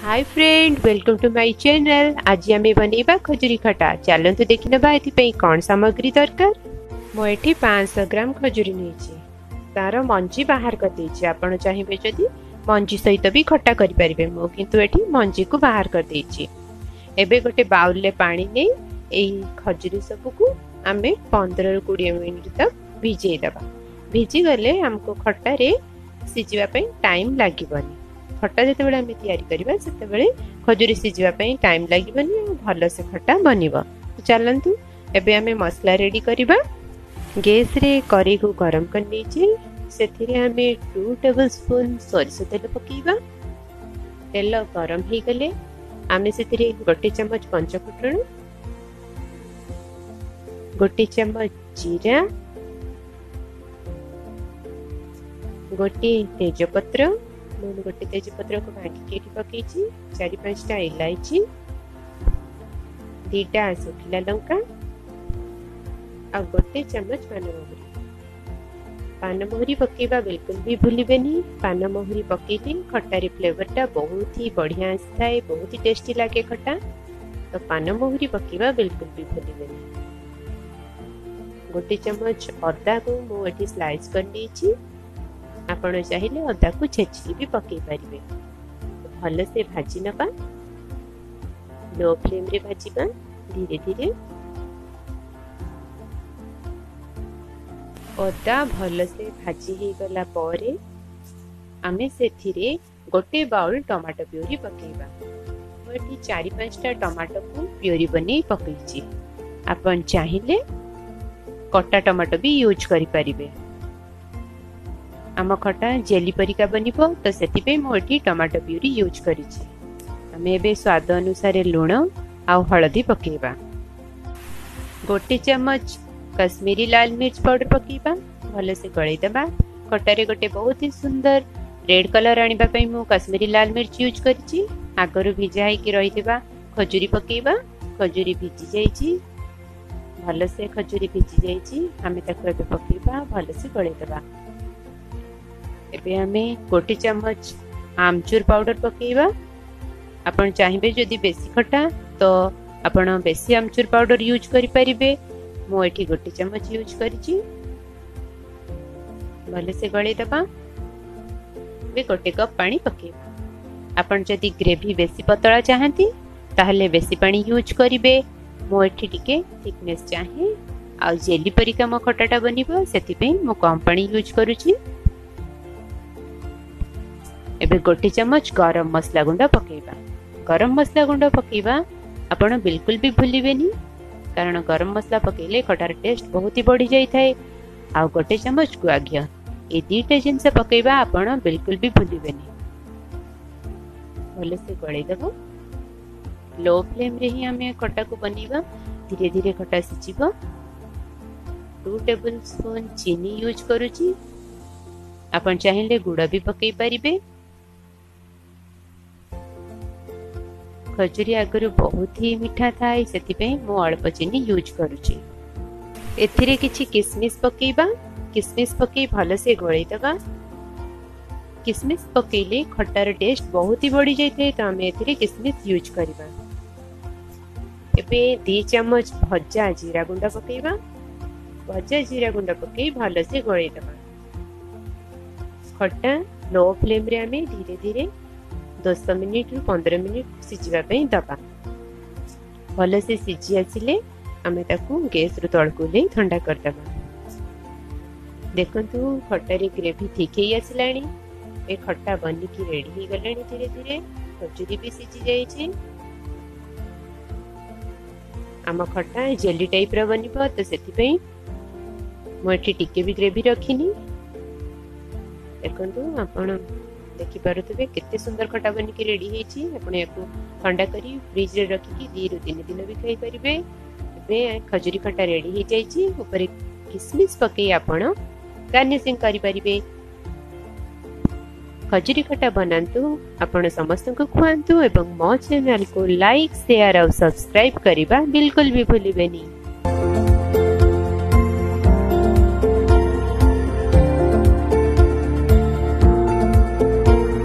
Hi friend, welcome to my channel. आज आम बनैबा खजुरी खटा। चलतु देखि नबा एथि कौन सामग्री दरकार। मो एठी 500 ग्राम खजुरी नेछि। तार मंजी बाहर कर देछि। आपण चाहिबे जदि मंजी सहित भी खट्टा करि परिबे। मो किंतु एठी मंजी को बाहर कर देछि। एबे गोटे बाउल ले पानी नै एई खजुरी सब को आमे 15 ରୁ 20 मिनिट तक भिजै दबा। भिजी गले हमको खट्टा रे सिजिबा पई टाइम लागिबनी। खट्टा जिते बेले आमे तैयारी करबा सेते बेले खजुरी सिजिबा पई टाइम लागिबनी और भलो से खट्टा बनिबो। चलंतु एबे आमे मसला रेडी करबा। गैस रे करी को गरम कर नीचे सेथिरे आमे 2 टेबलस्पून सरिसो तेल पकीबा। तेल गरम हे गले आमे सेथिरे 1 चम्मच पंचफुटण, 1 चम्मच जीरा, 1 तेजपत्र, मैं 1 तेजपत्र को भांगी के पकई 4-5टा इलायची, 2टा सुखिला लंका आ 1 चम्मच पानमहुरी पकेबा बिल्कुल भी भूलिबेनी। पानमहुरी पकेले खट्टारी फ्लेवरटा बहुत ही बढ़िया आसता है, बहुत ही टेस्टी लागे खट्टा। तो पानमहुरी पकेबा बिल्कुल भी भूलिबेनी। 1 चम्मच अदा को मो एठी स्लाइस कर लीची। आपण चाहिए अदा को छेची भी पकई पारिबे। भल से भाजी नबा। लो फ्लेम रे भाजीबा धीरे धीरे। अदा भल से भाजी हे गला परे आमे सेथिरे 1 बाउल टमाटो प्यूरी पकेबा। मोटी 4-5टा टमाटो को प्यूरी बनी पकईची। आपण चाहिए कटा टमाटो भी यूज करि परिबे। आम खटा जेली परिका बनिबो तो सेति पे मो एठी टमाटो प्यूरी यूज करिछि। आमे एबे स्वाद अनुसार लूण आ हळदी पकेबा। 1 चम्मच कश्मीरी लाल मिर्च पाउडर पकेबा। भले से गळै दबा। खटारे गोटे बहुत ही सुंदर रेड कलर आनिबा पई मो कश्मीरी लाल मिर्च यूज करिछि। आगरु भिजा है कि रहि देबा। खजुरी पकेबा। खजुरी भिजी जाइछि। भले से खजुरी भिजी जाइछि। आमे ताको एबे पकेबा। भले से गळै दबा। एबे आमे 1 चम्मच आमचूर पाउडर पकेबा। आपण चाहिबे जदि बेसी खट्टा तो आपण बेसी आमचूर पाउडर यूज करि परिबे। मो एठी 1 चम्मच यूज करिछि। भले से गळे दबा। बे 1 कप पानी पकेबा। आपण जदि ग्रेवी बेसी पतळा चाहंती ताहले बेसी पानी यूज करिबे। मो एठी टिके थिकनेस चाहे आ जेली परिका मो खट्टाटा बनिबो सेति पे मो कम पानी यूज करूछि। एबे 1 चम्मच गरम मसला गुंडा पकेबा। गरम मसला गुंडा पकेबा आपण बिल्कुल भी भूलिबेनी, कारण गरम मसला पकेले खटार टेस्ट बहुत ही बढ़ी जाई थाए। आ 1 चम्मच गुआ घियो ए 2टा जिनस पकेबा आपण बिल्कुल भी भूलिबेनी। भले से गळे देबो। लो फ्लेम रे ही हमें खट्टा को बनीबा। धीरे धीरे खट्टा सिचिबो। 2 टेबलस्पून चीनी यूज करूची। आपण चाहिए गुड़ भी पकई पारिबे। खजुरी आगरु बहुत ही मीठा थाए सेति पे मो अल्प चीनी यूज करूची। एथिरे किछि किसमिस पकेबा। किसमिस पकई भल से गळै दबा। किसमिस पकेले खट्टार टेस्ट बहुत ही बढ़ी जाइते। तो हम एथिरे किसमिस यूज करबा। एबे 2 चम्मच भजा जीरा गुंडा पकेबा। भजा जीरा गुंडा पकई भल से गळै दबा। खट्टा लो फ्लेम रे आमे धीरे धीरे 10 मिनिट रु 15 मिनिट सिजिबा पई दबा। भल से सिजी आसिले आमे ताकू गैस रु तळकु ले ठंडा कर दबा। देखंतु खट्टारी ग्रेवी ठीक हे आसिलानी। ए खट्टा बनी की रेडी हे गलानी। धीरे धीरे खजुरी भी सिजी जाई छी। आम खट्टा जेली टाइप रा बनिबो तो सेति पई मो एठी टिके भी ग्रेवी रखिनी। देखंतु आपण देखि पारुतबे केते सुंदर खट्टा बनी की रेडी हे छी। आपण याकू ठंडा करी फ्रिज रे रखी की 2 ରୁ 3 दिन भी खाई परिबे। एबे खजुरी खट्टा रेडी हे जाई छी। ऊपर किसमिस पकई आपण गार्निशिंग करि परिबे। खजुरी खट्टा बनांतु। आपण समस्त को खुआंतु एवं मो चैनल को लाइक शेयर और सब्सक्राइब करिबा बिल्कुल भी भूलिबेनी।